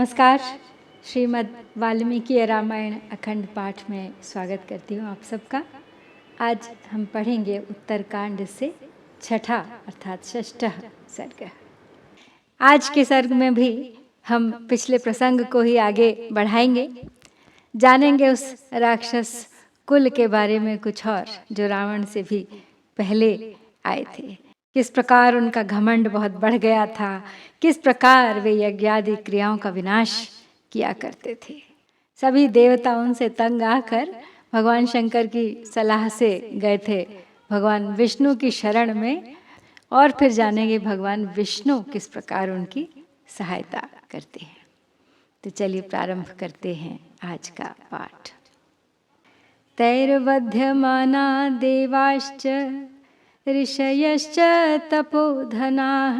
नमस्कार। श्रीमद् वाल्मीकि रामायण अखंड पाठ में स्वागत करती हूँ आप सबका। आज हम पढ़ेंगे उत्तरकांड से छठा अर्थात षष्ठः सर्ग। आज के सर्ग में भी हम पिछले प्रसंग को ही आगे बढ़ाएंगे, जानेंगे उस राक्षस कुल के बारे में कुछ और जो रावण से भी पहले आए थे। किस प्रकार उनका घमंड बहुत बढ़ गया था, किस प्रकार वे यज्ञादि क्रियाओं का विनाश किया करते थे। सभी देवता उनसे तंग आकर भगवान शंकर की सलाह से गए थे भगवान विष्णु की शरण में, और फिर जानेंगे भगवान विष्णु किस प्रकार उनकी सहायता करते हैं। तो चलिए प्रारंभ करते हैं आज का पाठ। तैर्वध्यमाना देवाश्च ऋषयश्च तपोधनाः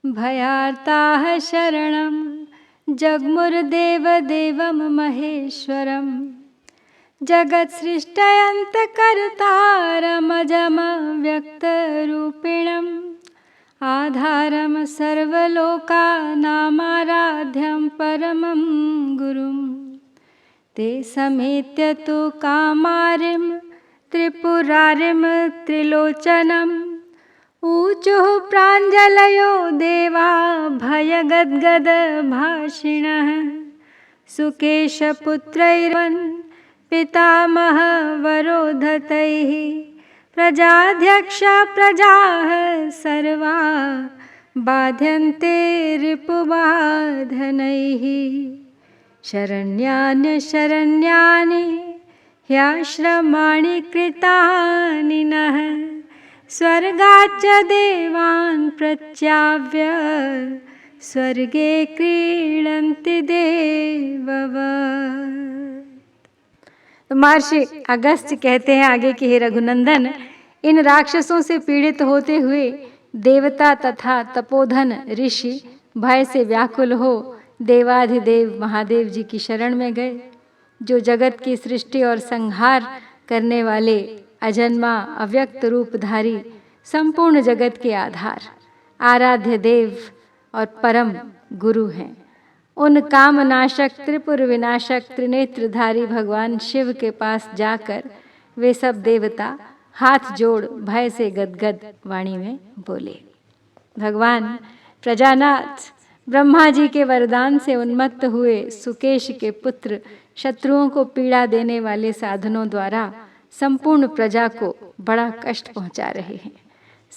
भयार्ताः शरणं जग्मुर्देवदेवं महेश्वरं जगत्सृष्टयन्तकर्तारमजमव्यक्तरूपिणम् आधारं सर्वलोकानामाराध्यं परमं गुरुं ते समेत्य तु कामारिं त्रिपुरारिं त्रिलोचनम् ऊचुः प्राञ्जलयो देवा भयगद्गद भाषिणः सुकेशपुत्रैर्वन् पितामह वरोधतैः प्रजाध्यक्षा प्रजाः सर्वा बाध्यन्ते रिपुबाधनैः शरण्यान्यशरण्यानि ह्याश्रमाणि कृतानि नः स्वर्गाच्च देवान् प्रच्याव्य स्वर्गे क्रीडन्ति देववत्। तो महर्षि अगस्त्य कहते हैं आगे कि हे रघुनंदन, इन राक्षसों से पीड़ित होते हुए देवता तथा तपोधन ऋषि भय से व्याकुल हो देवाधिदेव महादेव जी की शरण में गए, जो जगत की सृष्टि और संहार करने वाले अजन्मा अव्यक्त रूपधारी संपूर्ण जगत के आधार आराध्य देव और परम गुरु हैं। उन कामनाशक त्रिपुर विनाशक त्रिनेत्रधारी भगवान शिव के पास जाकर वे सब देवता हाथ जोड़ भय से गदगद वाणी में बोले। भगवान प्रजानाथ ब्रह्मा जी के वरदान से उन्मत्त हुए सुकेश के पुत्र शत्रुओं को पीड़ा देने वाले साधनों द्वारा संपूर्ण प्रजा को बड़ा कष्ट पहुंचा रहे हैं।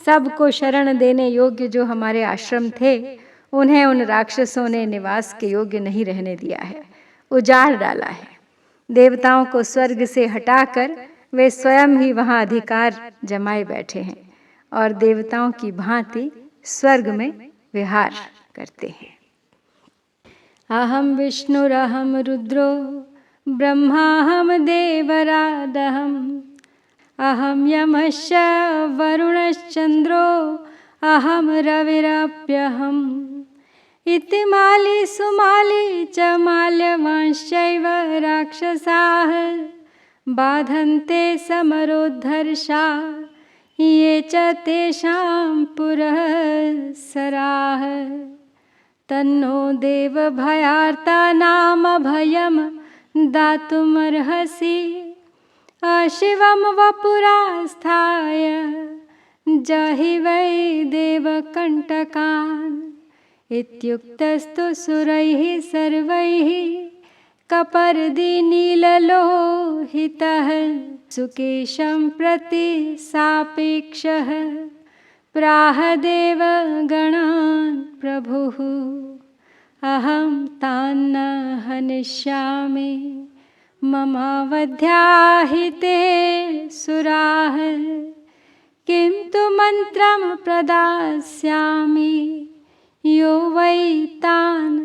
सबको शरण देने योग्य जो हमारे आश्रम थे, उन्हें उन राक्षसों ने निवास के योग्य नहीं रहने दिया है, उजाड़ डाला है। देवताओं को स्वर्ग से हटाकर वे स्वयं ही वहां अधिकार जमाए बैठे हैं और देवताओं की भांति स्वर्ग में विहार करते हैं। अहम विष्णुरहम रुद्रो ब्रह्माहम देवरादहम अहम यमश्च वरुणश्चंद्रो अहम रविरप्यहम इति माली सुमाली च माल्यवांश्चैव राक्षसाः बाधन्ते समरोद्धर्षा ये च तेषां पुरःसराः तन्नो देव भयार्ता नाम भयम दातुमर्हसि अशिवम वपुरास्थाय जहि वै देवकण्टकान् इत्युक्तस्तु सुरैः सर्वैः कपर्दि नीललोहितः सुकेशं प्रति सापेक्षः प्राह देव गणान् प्रभुः अहं तान्न हनिष्यामि ममावध्याहिते सुराः किं तु मंत्रं प्रदास्यामि यो वै तान्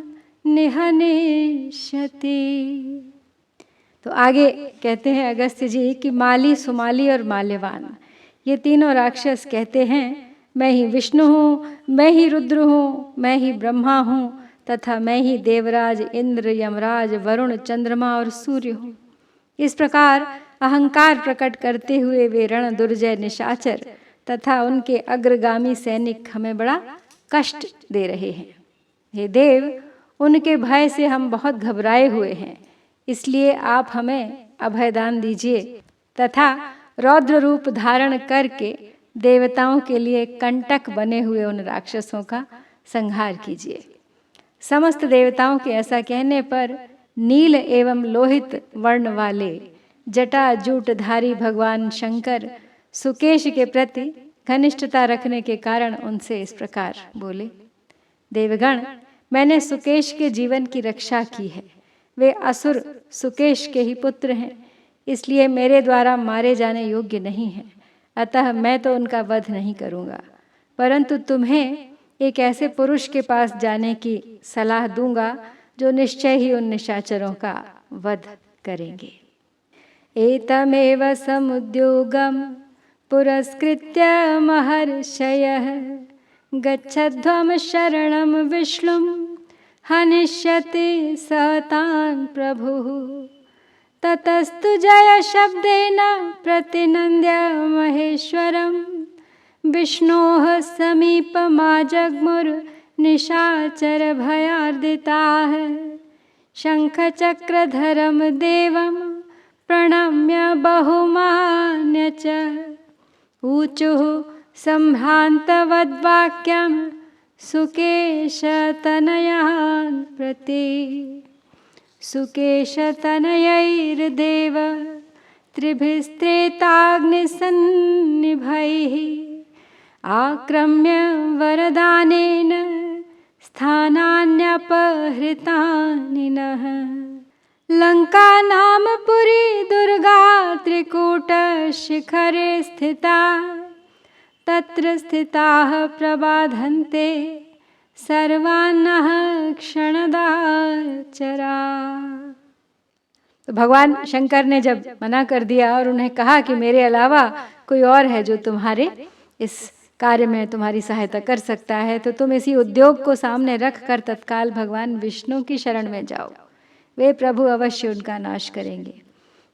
निहनिष्यति। तो आगे कहते हैं अगस्त्य जी कि माली सुमाली और माल्यवान ये तीनों राक्षस कहते हैं मैं ही विष्णु हूँ, मैं ही रुद्र हूँ, मैं ही ब्रह्मा हूँ तथा मैं ही देवराज इंद्र यमराज वरुण चंद्रमा और सूर्य हूँ। इस प्रकार अहंकार प्रकट करते हुए वे रण दुर्जय निशाचर तथा उनके अग्रगामी सैनिक हमें बड़ा कष्ट दे रहे हैं। हे देव, उनके भय से हम बहुत घबराए हुए हैं, इसलिए आप हमें अभयदान दीजिए तथा रौद्र रूप धारण करके देवताओं के लिए कंटक बने हुए उन राक्षसों का संहार कीजिए। समस्त देवताओं के ऐसा कहने पर नील एवं लोहित वर्ण वाले जटाजूटधारी भगवान शंकर सुकेश के प्रति घनिष्ठता रखने के कारण उनसे इस प्रकार बोले, देवगण, मैंने सुकेश के जीवन की रक्षा की है। वे असुर सुकेश के ही पुत्र हैं, इसलिए मेरे द्वारा मारे जाने योग्य नहीं हैं। अतः मैं तो उनका वध नहीं करूँगा, परंतु तुम्हें एक ऐसे पुरुष के पास जाने की सलाह दूंगा जो निश्चय ही उन निशाचरों का वध करेंगे। एतमेव समुद्योगं पुरस्कृत्य महर्षयः गच्छध्वं शरणं विष्णुं हनिष्यति सतान् प्रभुः। ततस्तु जय शब्देन प्रतिनन्द्य महेश्वरं विष्णोः समीपमाजग्मुर्निशाचर भयार्दिताः। शङ्खचक्रधरं देवं प्रणम्य बहुमान्य च ऊचुः सम्भ्रान्तवद्वाक्यं सुकेशतनयान् प्रति। सुकेशतनयैर्देव त्रिभिस्त्रेताग्निसन्निभैः आक्रम्य वरदानेन स्थानान्यपहृतानि नः। लंका नाम पुरी दुर्गा त्रिकूटशिखरे स्थिता तत्र स्थिताः प्रबाधन्ते सर्वान्नः क्षणदाचरा। तो भगवान शंकर ने जब मना कर दिया और उन्हें कहा कि मेरे अलावा कोई और है जो तुम्हारे इस कार्य में तुम्हारी सहायता कर सकता है, तो तुम इसी उद्योग को सामने रख कर तत्काल भगवान विष्णु की शरण में जाओ, वे प्रभु अवश्य उनका नाश करेंगे।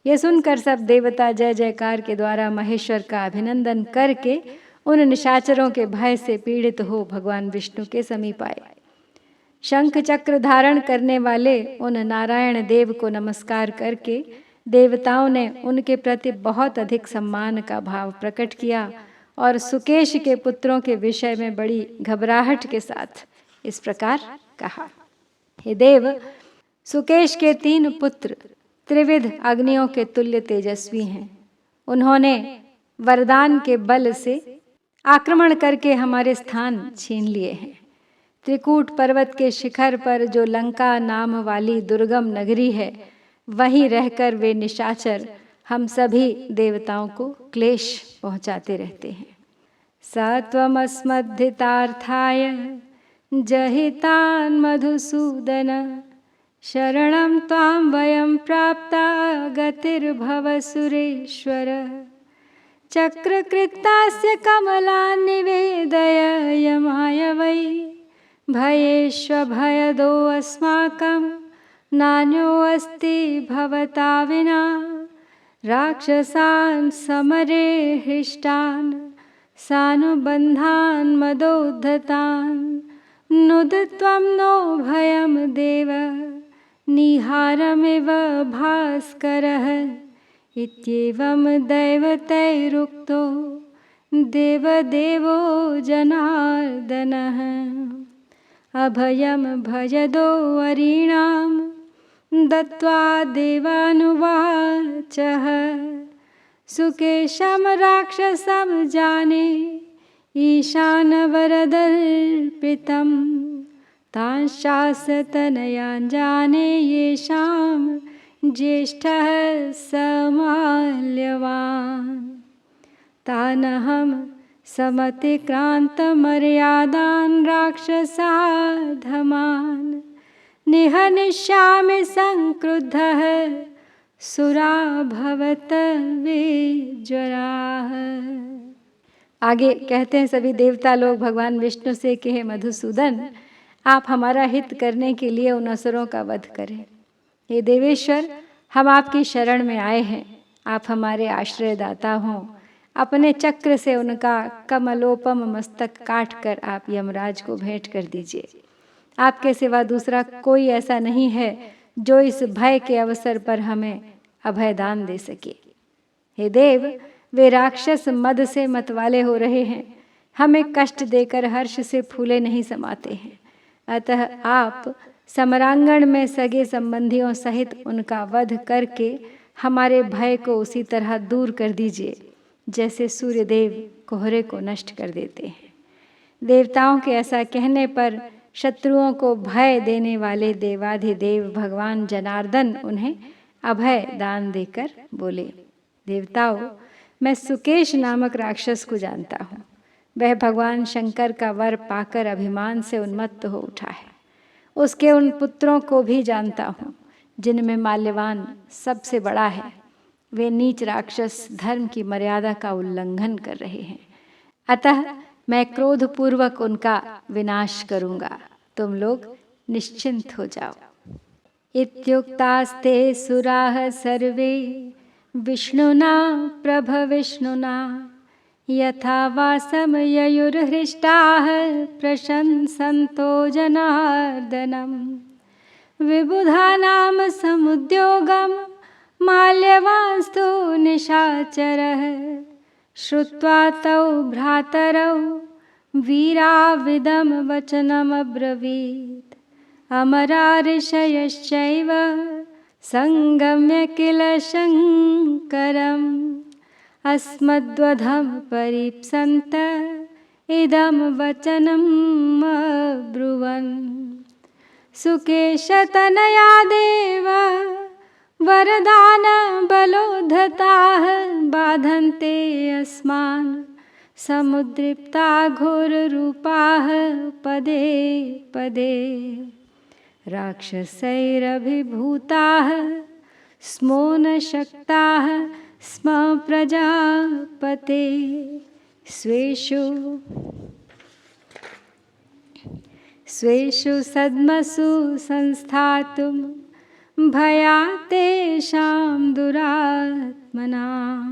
ये सुनकर सब देवता जय जयकार के द्वारा महेश्वर का अभिनंदन करके उन निशाचरों के भय से पीड़ित हो भगवान विष्णु के समीप आए। शंख चक्र धारण करने वाले उन नारायण देव को नमस्कार करके देवताओं ने उनके प्रति बहुत अधिक सम्मान का भाव प्रकट किया और सुकेश के पुत्रों के विषय में बड़ी घबराहट के साथ इस प्रकार कहा, हे देव, सुकेश के 3 पुत्र त्रिविध अग्नियों के तुल्य तेजस्वी हैं। उन्होंने वरदान के बल से आक्रमण करके हमारे स्थान छीन लिए हैं। त्रिकूट पर्वत के शिखर पर जो लंका नाम वाली दुर्गम नगरी है, वहीं रहकर वे निशाचर हम सभी देवताओं को क्लेश पहुंचाते रहते हैं। सत्वमस्मद्धितार्थाय जहितान् मधुसूदन शरणं त्वां वयं प्राप्ता गतिर्भव सुरेश्वर। चक्रकृत्तास्य कमलान् निवेदय यमाय वै भयेष्वभयदो अस्माकं नान्योऽस्ति भवता विना। राक्षसान् समरे हृष्टान् सानुबन्धान् मदोद्धतान् नुदत्वं नो भयं देव निहारमिव भास्करः। इत्येवं दैवतैरुक्तो देवदेवो जनार्दनः। अभयं भजदो वरीणां दत्त्वा देवानुवाचः। सुकेशं राक्षसं जाने ईशानवरदर्पितं तांशासतनयान् जाने येषां ज्येष्ठः समाल्यवान्। तानहं समतिक्रान्तमर्यादान् राक्षसाधमान् निहनिष्यामि संक्रुद्धः सुरा भवत विज्वराः। आगे कहते हैं सभी देवता लोग भगवान विष्णु से कि हे मधुसूदन, आप हमारा हित करने के लिए उन असुरों का वध करें। हे देवेश्वर, हम आपकी शरण में आए हैं, आप हमारे आश्रयदाता हों। अपने चक्र से उनका कमलोपम मस्तक काट कर आप यमराज को भेंट कर दीजिए। आपके सिवा दूसरा कोई ऐसा नहीं है जो इस भय के अवसर पर हमें अभय दान दे सके। हे देव, वे राक्षस मद से मतवाले हो रहे हैं, हमें कष्ट देकर हर्ष से फूले नहीं समाते हैं। अतः आप समरांगण में सगे संबंधियों सहित उनका वध करके हमारे भय को उसी तरह दूर कर दीजिए जैसे सूर्यदेव कोहरे को नष्ट कर देते हैं। देवताओं के ऐसा कहने पर शत्रुओं को भय देने वाले देवाधिदेव भगवान जनार्दन उन्हें अभय दान देकर बोले, देवताओं, मैं सुकेश नामक राक्षस को जानता हूँ। वह भगवान शंकर का वर पाकर अभिमान से उन्मत्त हो उठा है। उसके उन पुत्रों को भी जानता हूँ जिनमें माल्यवान सबसे बड़ा है। वे नीच राक्षस धर्म की मर्यादा का उल्लंघन कर रहे हैं। अतः मैं क्रोधपूर्वक उनका विनाश करूँगा। तुम लोग निश्चिंत हो जाओ। इत्युक्तास्ते सुराः सर्वे विष्णुना प्रभविष्णुना यथा वासं ययुर्हृष्टाः प्रशंसन्तो जनार्दनम्। विबुधानां समुद्योगं माल्यवांस्तु निशाचरः श्रुत्वा तौ भ्रातरौ वीराविदं वचनमब्रवीत्। अमरा ऋषयश्चैव संगम्य किल शङ्करम् अस्मद्वधं परीप्सन्त इदं वचनम् अब्रुवन्। सुकेशतनया देव वरदान बलोद्धताः बाधन्ते अस्मान् समुद्रिप्ता घोररूपाः पदे पदे। राक्षसैरभिभूताः स्मो न शक्ताः स्म प्रजापते स्वेषु सद्मसु संस्थातुं भयात् तेषां दुरात्मनाम्।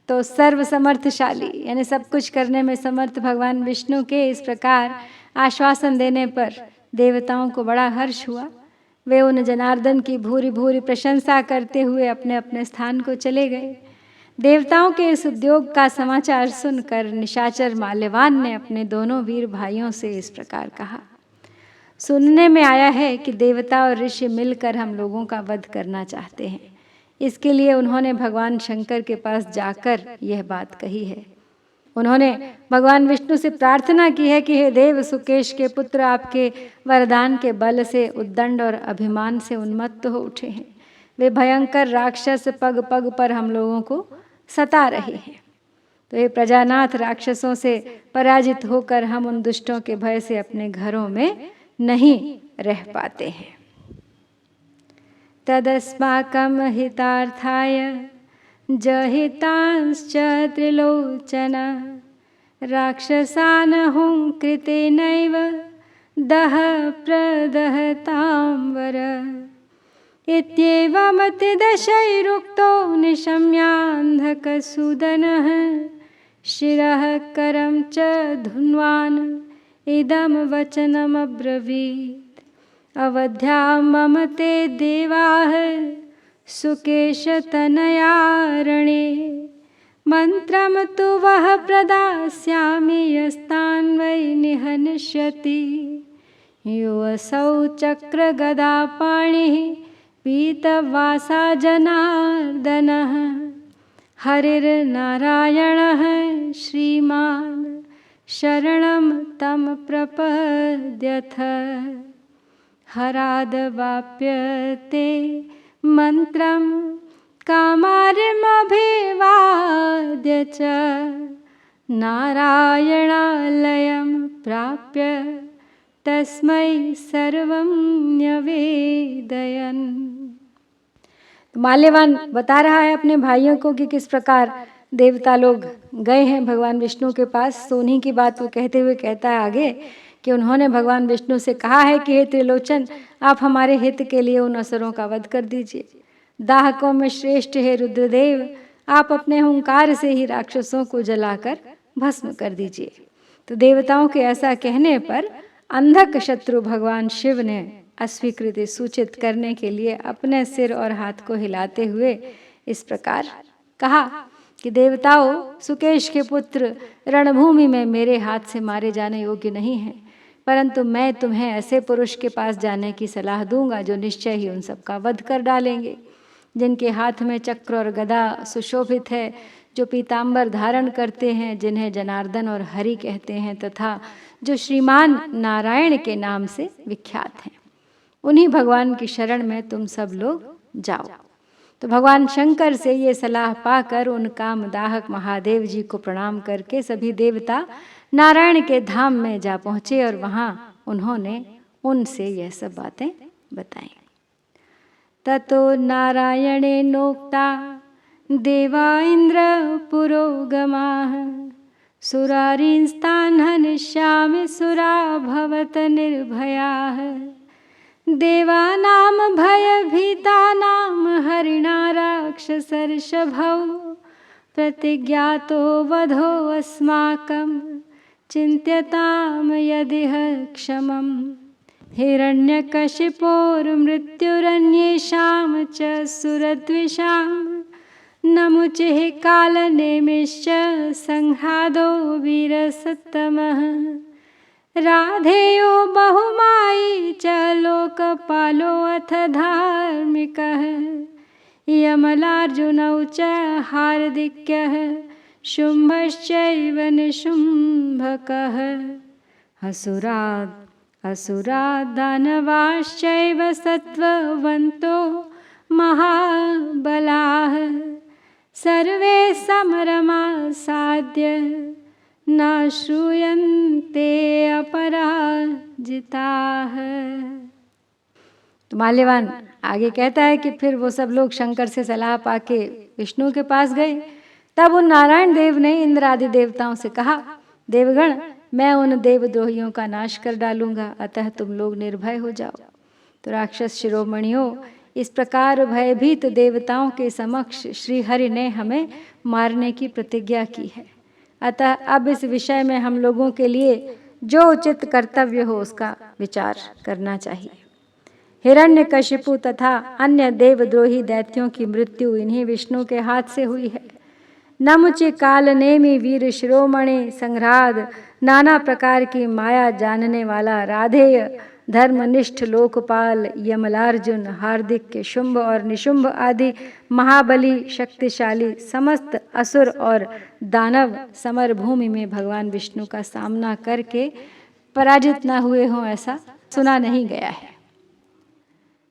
तो सर्व समर्थशाली यानी सब कुछ करने में समर्थ भगवान विष्णु के इस प्रकार आश्वासन देने पर देवताओं को बड़ा हर्ष हुआ। वे उन जनार्दन की भूरी भूरी प्रशंसा करते हुए अपने अपने स्थान को चले गए। देवताओं के इस उद्योग का समाचार सुनकर निशाचर माल्यवान ने अपने दोनों वीर भाइयों से इस प्रकार कहा, सुनने में आया है कि देवता और ऋषि मिलकर हम लोगों का वध करना चाहते हैं। इसके लिए उन्होंने भगवान शंकर के पास जाकर यह बात कही है। उन्होंने भगवान विष्णु से प्रार्थना की है कि हे देव, सुकेश के पुत्र आपके वरदान के बल से उद्दंड और अभिमान से उन्मत्त हो उठे हैं। वे भयंकर राक्षस पग पग पर हम लोगों को सता रहे हैं। तो ये प्रजानाथ, राक्षसों से पराजित होकर हम उन दुष्टों के भय से अपने घरों में नहीं रह पाते हैं। तदस्माकं हितार्थाय जहितांश्च त्रिलोचन राक्षसान् हुंकृतेनैव दह प्रदहतां वर। इत्येवमतिदशैरुक्तो निशम्यान्धकसूदनः शिरः करं च धुन्वान् इदं वचनमब्रवीत्। अवध्यां मम ते देवाः सुकेशतनयारणे मन्त्रं तु वः प्रदास्यामि यस्तान् वै निहनिष्यति। योऽसौ चक्रगदापाणिः पीतवासा जनार्दनः हरिर्नारायणः श्रीमान् शरणं तं प्रपद्यथ। हरादवाप्यते मन्त्रं कामार्मभिवाद्य च नारायणालयं प्राप्य तस्मै सर्वं न्यवेदयन्। माल्यवान बता रहा है अपने भाइयों को कि किस प्रकार देवता लोग गए हैं भगवान विष्णु के पास। सोनी की बात वो कहते हुए कहता है आगे कि उन्होंने भगवान विष्णु से कहा है कि हे त्रिलोचन, आप हमारे हित के लिए उन असुरों का वध कर दीजिए। दाहकों में श्रेष्ठ है रुद्रदेव, आप अपने हुंकार से ही राक्षसों को जलाकर भस्म कर दीजिए। तो देवताओं के ऐसा कहने पर अंधक शत्रु भगवान शिव ने अस्वीकृति सूचित करने के लिए अपने सिर और हाथ को हिलाते हुए इस प्रकार कहा कि देवताओं, सुकेश के पुत्र रणभूमि में मेरे हाथ से मारे जाने योग्य नहीं हैं, परंतु मैं तुम्हें ऐसे पुरुष के पास जाने की सलाह दूंगा जो निश्चय ही उन सबका वध कर डालेंगे, जिनके हाथ में चक्र और गदा सुशोभित है, जो पीतांबर धारण करते हैं, जिन्हें जनार्दन और हरि कहते हैं, तथा जो श्रीमान नारायण के नाम से विख्यात हैं। उन्हीं भगवान की शरण में तुम सब लोग जाओ। तो भगवान शंकर से ये सलाह पाकर उन कामदाहक महादेव जी को प्रणाम करके सभी देवता नारायण के धाम में जा पहुँचे और वहाँ उन्होंने उनसे यह सब बातें बताई। ततो नारायणे नोक्ता देवा इंद्र पुरोगमाः सुरारिंस्तान् हनिष्यामि सुरा भवत निर्भयाः देवानां भयभीतानां हरिणा राक्षसर्षभौ प्रतिज्ञातो वधो अस्माकं चिन्त्यतां यदिह क्षमम् हिरण्यकशिपोर्मृत्युरन्येषां च सुरद्विषां नमुचिः कालनेमिश्च संह्रादो वीरसत्तमः राधेयो बहुमायी च लोकपालो अथ धार्मिकः यमलार्जुनौ च हार्दिक्यः शुम्भश्चैव निशुम्भकः असुरादानवाश्चैव सत्त्ववन्तो महाबलाः सर्वे समरमासाद्य न श्रूयन्ते अपराजिताः। तो माल्यवान आगे कहता है कि फिर वो सब लोग शंकर से सलाह पाके विष्णु के पास गए। तब उन नारायण देव ने इंद्र आदि देवताओं से कहा, देवगण, मैं उन देवद्रोहियों का नाश कर डालूंगा, अतः तुम लोग निर्भय हो जाओ। तो राक्षस शिरोमणियों, इस प्रकार भयभीत देवताओं के समक्ष श्री हरि ने हमें मारने की प्रतिज्ञा की है, अतः अब इस विषय में हम लोगों के लिए जो उचित कर्तव्य हो उसका विचार करना चाहिए। हिरण्यकशिपु तथा अन्य देवद्रोही दैत्यों की मृत्यु इन्हीं विष्णु के हाथ से हुई है। नमुचे काल नेमी वीर शिरोमणि संघ्राद नाना प्रकार की माया जानने वाला राधेय धर्मनिष्ठ लोकपाल यमलार्जुन हार्दिक शुंभ और निशुंभ आदि महाबली शक्तिशाली समस्त असुर और दानव समर भूमि में भगवान विष्णु का सामना करके पराजित न हुए हों, ऐसा सुना नहीं गया है।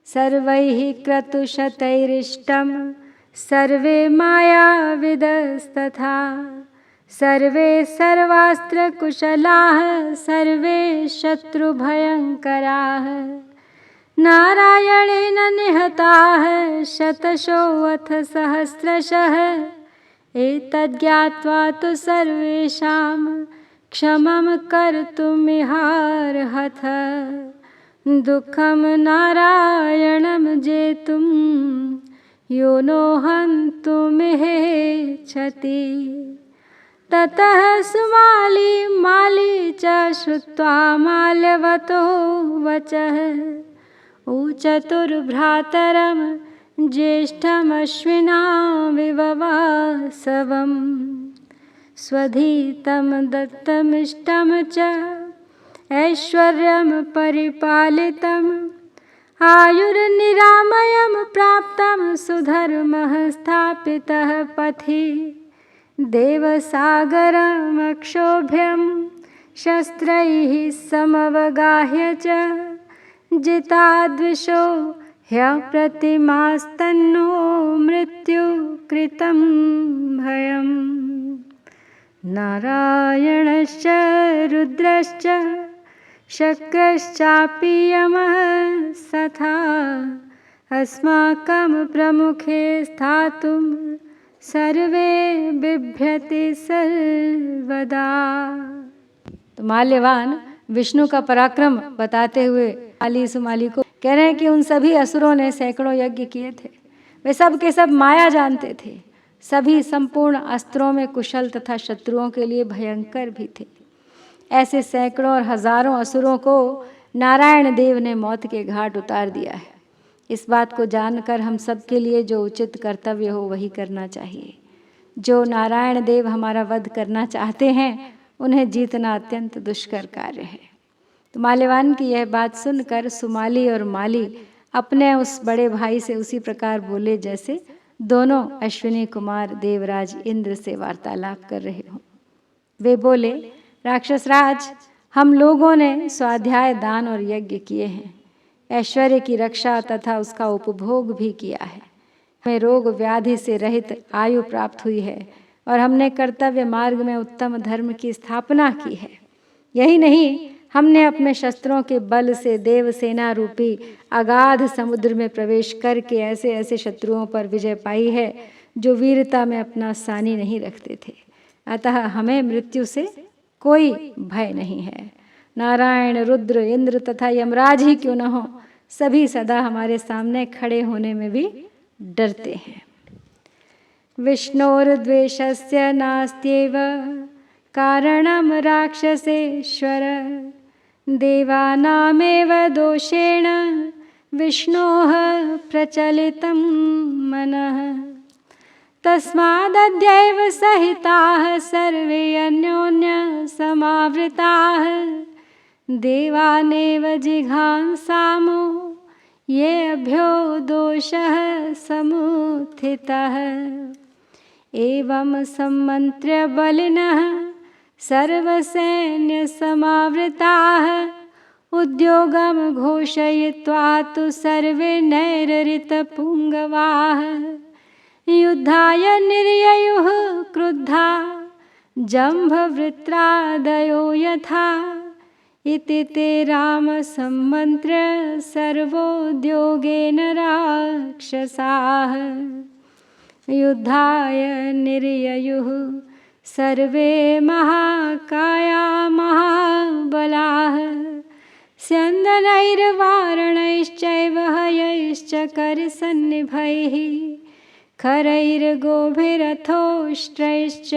सर्वैः क्रतुशतैरिष्टं सर्वे मायाविदस्तथा सर्वे सर्वास्त्रकुशलाः सर्वे शत्रुभयङ्कराः नारायणेन निहताः शतशोऽथ सहस्रशः एतज्ज्ञात्वा तु सर्वेषां क्षमं कर्तुमिहार्हथ दुःखं नारायणं जेतुं यो नो हन्तुमिहेच्छति। ततः सुमाली माली च श्रुत्वा माल्यवतो वचः ऊचतुर्भ्रातरं ज्येष्ठमश्विनाविव वासवम् स्वधीतं दत्तमिष्टं च ऐश्वर्यं परिपालितम् आयुर्निरामयं प्राप्तं सुधर्मः स्थापितः पथि देवसागरमक्षोभ्यं शस्त्रैः समवगाह्य च जिताद्विषो ह्यप्रतिमास्तन्नो मृत्युकृतं भयम् नारायणश्च रुद्रश्च शक्रश्चापि यमः सथा अस्माकं प्रमुखे स्थातुं सर्वे बिभ्यति सर्वदा। तो माल्यवान विष्णु का पराक्रम बताते हुए आली सुमाली को कह रहे हैं कि उन सभी असुरों ने सैकड़ों यज्ञ किए थे, वे सब के सब माया जानते थे, सभी संपूर्ण अस्त्रों में कुशल तथा शत्रुओं के लिए भयंकर भी थे। ऐसे सैकड़ों और हजारों असुरों को नारायण देव ने मौत के घाट उतार दिया है। इस बात को जानकर हम सबके लिए जो उचित कर्तव्य हो वही करना चाहिए। जो नारायण देव हमारा वध करना चाहते हैं उन्हें जीतना अत्यंत दुष्कर कार्य है। तो माल्यवान की यह बात सुनकर सुमाली और माली अपने उस बड़े भाई से उसी प्रकार बोले जैसे दोनों अश्विनी कुमार देवराज इंद्र से वार्तालाप कर रहे हों। वे बोले, राक्षस राज, हम लोगों ने स्वाध्याय, दान और यज्ञ किए हैं, ऐश्वर्य की रक्षा तथा उसका उपभोग भी किया है। हमें रोग व्याधि से रहित आयु प्राप्त हुई है और हमने कर्तव्य मार्ग में उत्तम धर्म की स्थापना की है। यही नहीं, हमने अपने शस्त्रों के बल से देवसेना रूपी अगाध समुद्र में प्रवेश करके ऐसे ऐसे शत्रुओं पर विजय पाई है जो वीरता में अपना सानी नहीं रखते थे। अतः हमें मृत्यु से कोई भय नहीं है। नारायण, रुद्र, इंद्र तथा यमराज ही क्यों न हो, सभी सदा हमारे सामने खड़े होने में भी डरते हैं। विष्णोर्द्वेषस्य नास्त्येव कारणं राक्षसेश्वर, देवानामेव दोषेण विष्णोः प्रचलितं मनः। तस्मादद्यैव सहिताः सर्वे अन्योन्य समावृताः, देवानेव जिघांसामो ये अभ्यो दोषः समुत्थितः। एवं सम्मन्त्र्य बलिनः सर्वसैन्य समावृताः, उद्योगं घोषयित्वा तु सर्वे नैररितपुङ्गवाः। युद्धाय निर्ययुः क्रुद्धा जम्भवृत्रादयो यथा, इति ते राम सम्मन्त्र्य सर्वोद्योगेन राक्षसाः। युद्धाय निर्ययुः सर्वे महाकाया महाबलाः, स्यन्दनैर्वारणैश्चैव हयैश्च करसन्निभैः, खरैर्गोभिरथोष्ट्रैश्च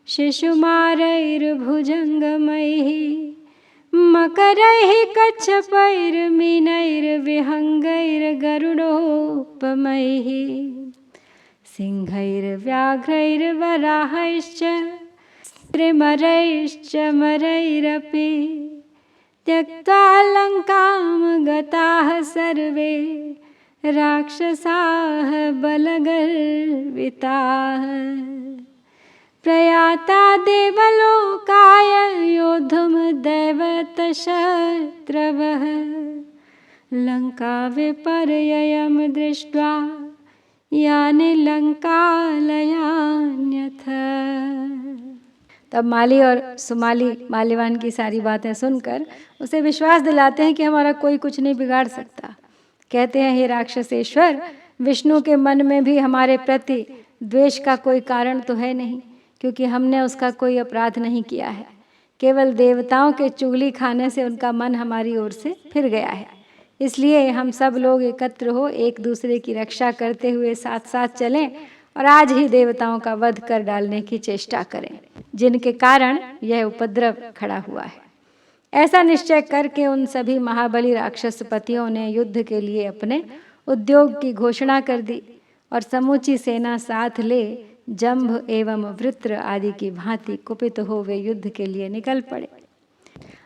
शिशुमारैर्भुजङ्गमैः, मकरैः कच्छपैर्मीनैर्विहङ्गैर्गरुडोपमैः, सिंहैर्व्याघ्रैर्वराहैश्च त्रिमरैश्च मरैरपि, त्यक्त्वा लङ्कां गताः सर्वे राक्षसाः बलगर्विताः। प्रयाता देवलोकाय योद्धुं दैवतशत्रवः, लङ्काविपर्ययं दृष्ट्वा यानि लङ्कालयान्यथ। तब माली और सुमाली माल्यवान की सारी बातें सुनकर उसे विश्वास दिलाते हैं कि हमारा कोई कुछ नहीं बिगाड़ सकता। कहते हैं, हे राक्षसेश्वर, विष्णु के मन में भी हमारे प्रति द्वेष का कोई कारण तो है नहीं, क्योंकि हमने उसका कोई अपराध नहीं किया है। केवल देवताओं के चुगली खाने से उनका मन हमारी ओर से फिर गया है। इसलिए हम सब लोग एकत्र हो एक दूसरे की रक्षा करते हुए साथ साथ चलें और आज ही देवताओं का वध कर डालने की चेष्टा करें, जिनके कारण यह उपद्रव खड़ा हुआ है। ऐसा निश्चय करके उन सभी महाबली राक्षसपतियों ने युद्ध के लिए अपने उद्योग की घोषणा कर दी और समूची सेना साथ ले जंभ एवं वृत्र आदि की भांति कुपित हो वे युद्ध के लिए निकल पड़े।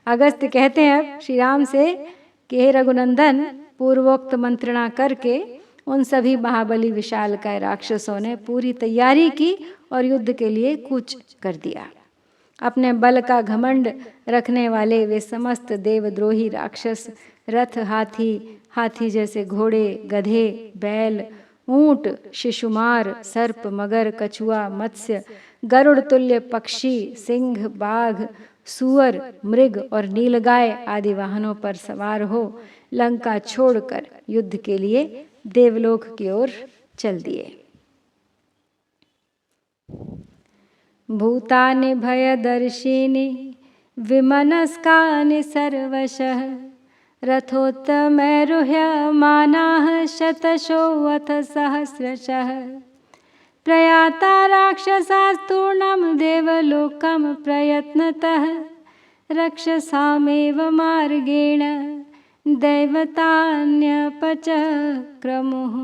अगस्त्य कहते हैं श्री राम से कि हे रघुनंदन, पूर्वोक्त मंत्रणा करके उन सभी महाबली विशालकाय राक्षसों ने पूरी तैयारी की और युद्ध के लिए कूच कर दिया। अपने बल का घमंड रखने वाले वे समस्त देवद्रोही राक्षस रथ, हाथी जैसे घोड़े, गधे, बैल, ऊंट, शिशुमार, सर्प, मगर, कछुआ, मत्स्य, गरुड़ तुल्य पक्षी, सिंह, बाघ, सूअर, मृग और नीलगाय आदि वाहनों पर सवार हो लंका छोड़कर युद्ध के लिए देवलोक की ओर चल दिए। भूतानि भयदर्शिनि विमनस्कानि सर्वशः, रथोत्तमैरुह्यमानाः शतशोऽथ सहस्रशः। प्रयाता राक्षसास्तूर्णं देवलोकं प्रयत्नतः, रक्षसामेव मार्गेण दैवतान्यपचक्रमुः।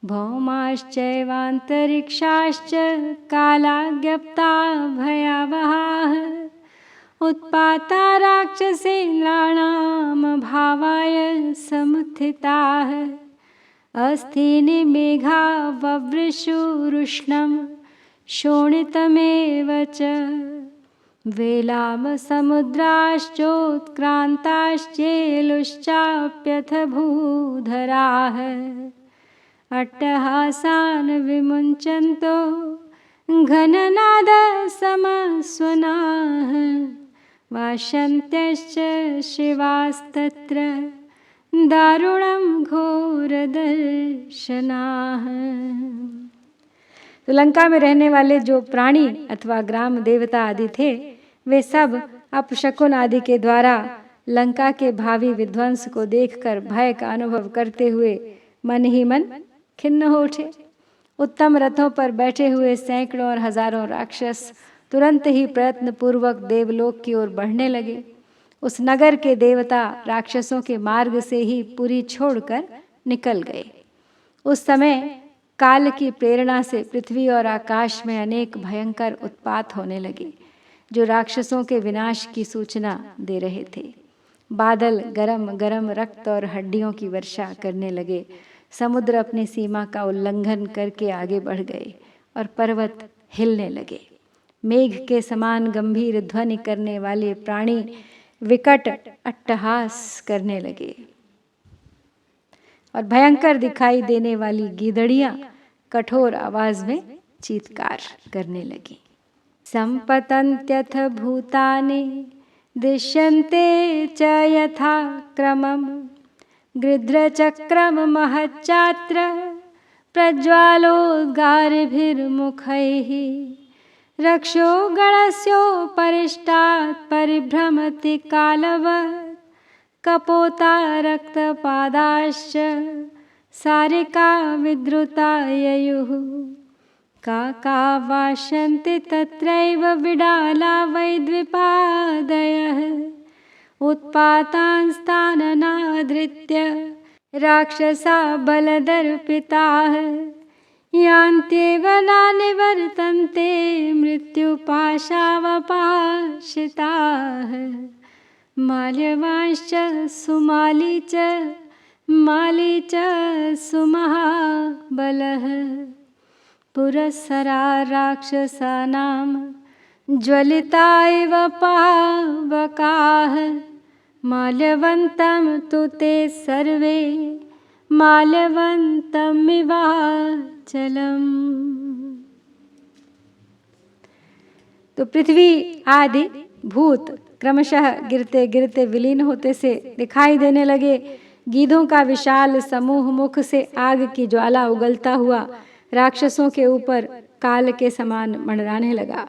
भौमाश्चैवान्तरिक्षाश्च कालाज्ञप्ता भयावहाः। उत्पाता राक्षसेन्द्राणां भावाय समुत्थिताः। अस्थिनि मेघा ववृषुरुष्णं शोणितमेव च। वेलामसमुद्राश्चोत्क्रान्ताश्चेलुश्चाप्यथ भूधराः। अट्टहासान् विमुञ्चन्तो घननादसमस्वनाः। वाशन्त्यश्च शिवास्तत्र दारुणं घोरदर्शनाः। तो लंका में रहने वाले जो प्राणी अथवा ग्राम देवता आदि थे, वे सब अपशकुन आदि के द्वारा लंका के भावी विध्वंस को देखकर भय का अनुभव करते हुए मन ही मन खिन्न हो उठे। उत्तम रथों पर बैठे हुए सैकड़ों और हजारों राक्षस तुरंत ही प्रयत्न पूर्वक देवलोक की ओर बढ़ने लगे। उस नगर के देवता राक्षसों के मार्ग से ही पुरी छोड़कर निकल गए। उस समय काल की प्रेरणा से पृथ्वी और आकाश में अनेक भयंकर उत्पात होने लगे, जो राक्षसों के विनाश की सूचना दे रहे थे। बादल गरम गरम रक्त और हड्डियों की वर्षा करने लगे। समुद्र अपनी सीमा का उल्लंघन करके आगे बढ़ गए और पर्वत हिलने लगे। मेघ के समान गंभीर ध्वनि करने वाले प्राणी विकट अट्टहास करने लगे और भयंकर दिखाई देने वाली गीदड़ियां कठोर आवाज में चीत्कार करने लगी। संपतन्त्यथ भूतानि दृश्यन्ते च यथा क्रमम्। गृध्रचक्रम महच्चात्र प्रज्वालोद्गारभिर्मुखैः। रक्षो गणस्योपरिष्टात् परिभ्रमति कालवत्। कपोता रक्तपादाश्च सारिका विद्रुता ययुः। काका वाशन्ति तत्रैव विडाला वै द्विपादयः। उत्पातांस्ताननाधृत्य राक्षसा बलदर्पिताः। यान्त्येव नानिवर्तन्ते मृत्युपाशावपाशिताः। माल्यवांश्च माली च सुमहाबलः। पुरस्सरा राक्षसानां ज्वलिता इव पावकाः। माल्यवन्तं तु ते सर्वे माल्यवन्तमिवाचलम्। तो पृथ्वी आदि भूत क्रमशः गिरते गिरते विलीन होते से दिखाई देने लगे। गीधों का विशाल समूह मुख से आग की ज्वाला उगलता हुआ राक्षसों के ऊपर काल के समान मंडराने लगा।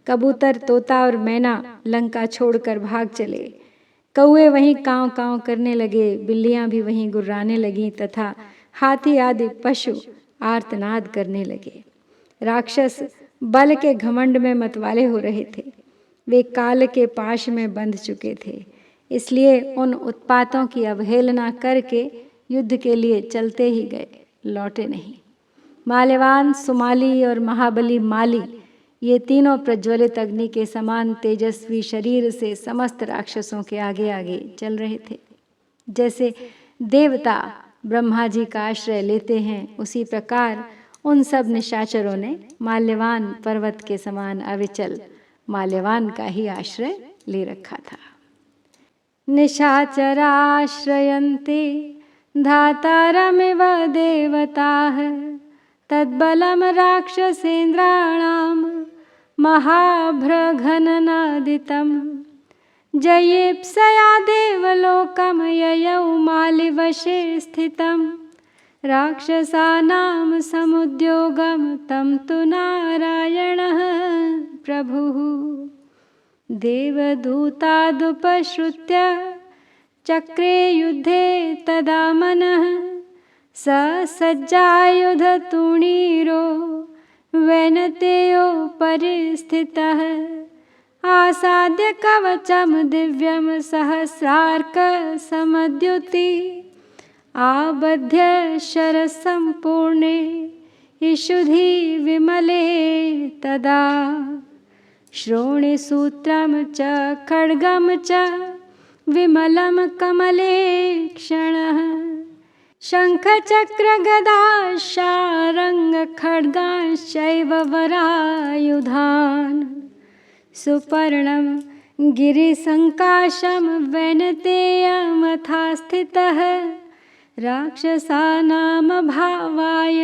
कबूतर, तोता और मैना लंका छोड़कर भाग चले। कौए वहीं कांव कांव करने लगे, बिल्लियां भी वहीं गुर्राने लगीं तथा हाथी आदि पशु आर्तनाद करने लगे। राक्षस बल के घमंड में मतवाले हो रहे थे। वे काल के पाश में बंध चुके थे, इसलिए उन उत्पातों की अवहेलना करके युद्ध के लिए चलते ही गए, लौटे नहीं। माल्यवान, सुमाली और महाबली माली, ये तीनों प्रज्वलित अग्नि के समान तेजस्वी शरीर से समस्त राक्षसों के आगे आगे चल रहे थे। जैसे देवता ब्रह्मा जी का आश्रय लेते हैं, उसी प्रकार उन सब निशाचरों ने माल्यवान पर्वत के समान अविचल माल्यवान का ही आश्रय ले रखा था। निशाचराश्रयन्ते धातारमिव देवताः। तद्बलं राक्षसेन्द्राणां महाभ्रघननादितं। जयेप्सया देवलोकं ययौ मालिवशे स्थितं। राक्षसानां समुद्योगं तं तु नारायणः प्रभुः। देवदूतादुपश्रुत्य चक्रे युद्धे तदा मनः। स सज्जायुधतुणीरो वैनतेयो परिस्थितः। आसाद्य कवचम दिव्यम सहस्रार्क समद्युति आबध्य शरसम्पूर्णे ईशुधि विमले तदा श्रोणिसूत्रं च खड्गं च विमलं कमले क्षणः शङ्खचक्रगदा शारङ्गखड्गांश्चैव वरायुधान् सुपर्णं गिरिसङ्काशं वैनतेयमथा स्थितः राक्षसानां भावाय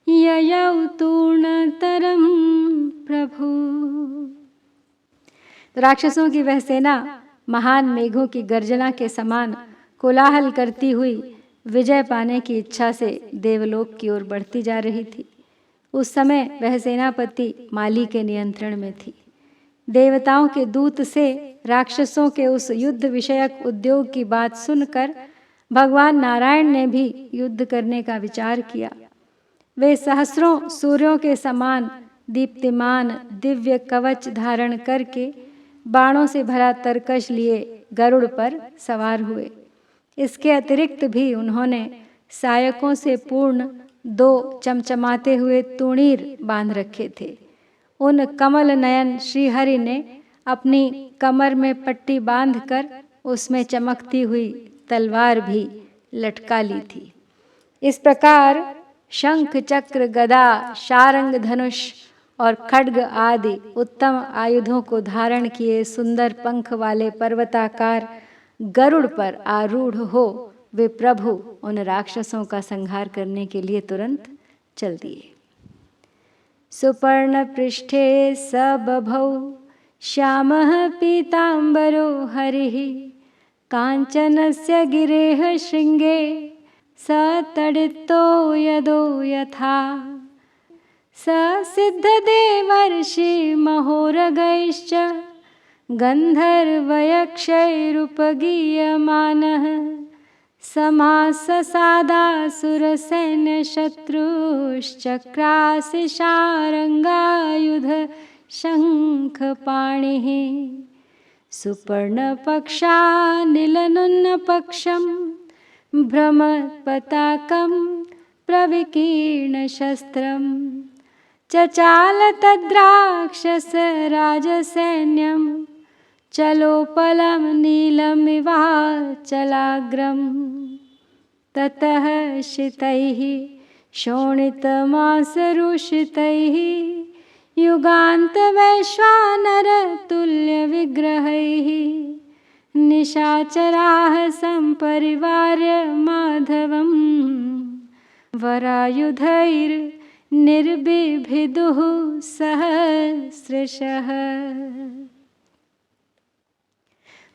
ययौ तूर्णतरं प्रभु। राक्षसों की वह सेना महान मेघों की गर्जना के समान कोलाहल करती हुई विजय पाने की इच्छा से देवलोक की ओर बढ़ती जा रही थी। उस समय वह सेनापति माली के नियंत्रण में थी। देवताओं के दूत से राक्षसों के उस युद्ध विषयक उद्योग की बात सुनकर भगवान नारायण ने भी युद्ध करने का विचार किया। वे सहस्रों सूर्यों के समान दीप्तिमान दिव्य कवच धारण करके बाणों से भरा तरकश लिए गरुड़ पर सवार हुए। इसके अतिरिक्त भी उन्होंने सायकों से पूर्ण 2 चमचमाते हुए तूणीर बांध रखे थे। उन कमल नयन श्रीहरि ने अपनी कमर में पट्टी बांधकर उसमें चमकती हुई तलवार भी लटका ली थी। इस प्रकार शंख चक्र गदा शारंग धनुष और खड्ग आदि उत्तम आयुधों को धारण किए सुंदर पंख वाले पर्वताकार गरुड़ पर आरूढ़ हो वे प्रभु उन राक्षसों का संहार करने के लिए तुरंत चल दिए। सुपर्ण पृष्ठे सबभौ श्यामः पीतांबरो हरिः कांचनस्य गिरेः शृंगे सतडितो यदो यथा स सिद्धदेवर्षि महोरगैश्च गन्धर्वयक्षैरुपगीयमानः समाससादासुरसैन्यशत्रुश्चक्रासि शारङ्गायुध शङ्खपाणिः सुपर्णपक्षानिलनुन्नपक्षं भ्रमत्पताकं प्रविकीर्णशस्त्रं चचाल तद्राक्षसराजसैन्यं चलोपलं नीलमिवाचलाग्रं ततः शितैः शोणितमासरुषितैः युगान्तवैश्वानरतुल्यविग्रहैः निशाचराः सम्परिवार्य माधवं वरायुधैर्निर्बिभिदुः सहस्रशः।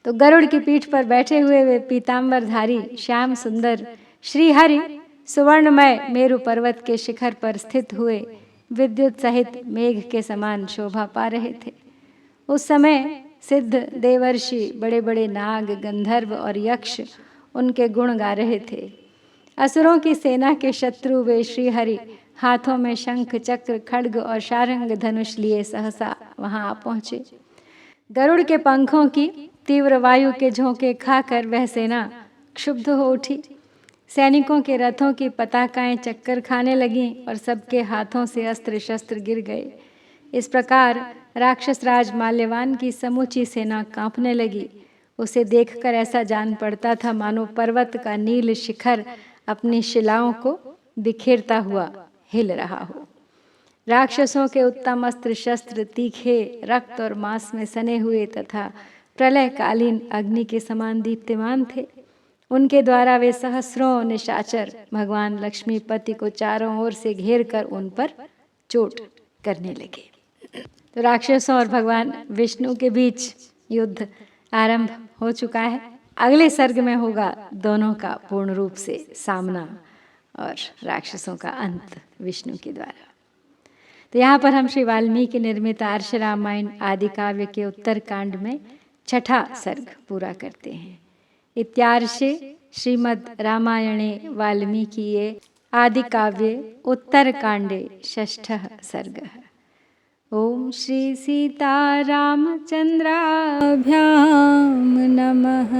तो गरुड़ की पीठ पर बैठे हुए वे पीतांबरधारी श्याम सुंदर श्रीहरि सुवर्णमय मेरु पर्वत के शिखर पर स्थित हुए विद्युत सहित मेघ के समान शोभा पा रहे थे। उस समय सिद्ध देवर्षि बड़े बड़े नाग गंधर्व और यक्ष उनके गुण गा रहे थे। असुरों की सेना के शत्रु वे श्रीहरि हाथों में शंख चक्र खड्ग और शारंग धनुष लिए सहसा वहां आ पहुंचे। गरुड़ के पंखों की तीव्र वायु के झोंके खाकर वह सेना क्षुब्ध हो उठी। सैनिकों के रथों की पताकाएं चक्कर खाने लगीं और सबके हाथों से अस्त्र शस्त्र गिर गए। इस प्रकार राक्षस राज माल्यवान की समूची सेना कांपने लगी। उसे देखकर ऐसा जान पड़ता था मानो पर्वत का नील शिखर अपनी शिलाओं को बिखेरता हुआ हिल रहा हो। राक्षसों के उत्तम अस्त्र शस्त्र तीखे रक्त और मांस में सने हुए तथा प्रलयकालीन अग्नि के समान दीप्तिमान थे। उनके द्वारा वे सहस्रों निशाचर भगवान लक्ष्मीपति को चारों ओर से घेर कर उन पर चोट करने लगे। तो राक्षसों और भगवान विष्णु के बीच युद्ध आरंभ हो चुका है। अगले सर्ग में होगा दोनों का पूर्ण रूप से सामना और राक्षसों का अंत विष्णु के द्वारा। तो यहाँ पर हम श्री वाल्मीकि निर्मित आर्ष रामायण आदि काव्य के उत्तर कांड में छठा सर्ग पूरा करते हैं। इत्यार्षे श्रीमद् रामायणे वाल्मीकिये आदि काव्ये उत्तर कांडे षष्ठः सर्गः। ओम श्री सीतारामचंद्राभ्यां नमः।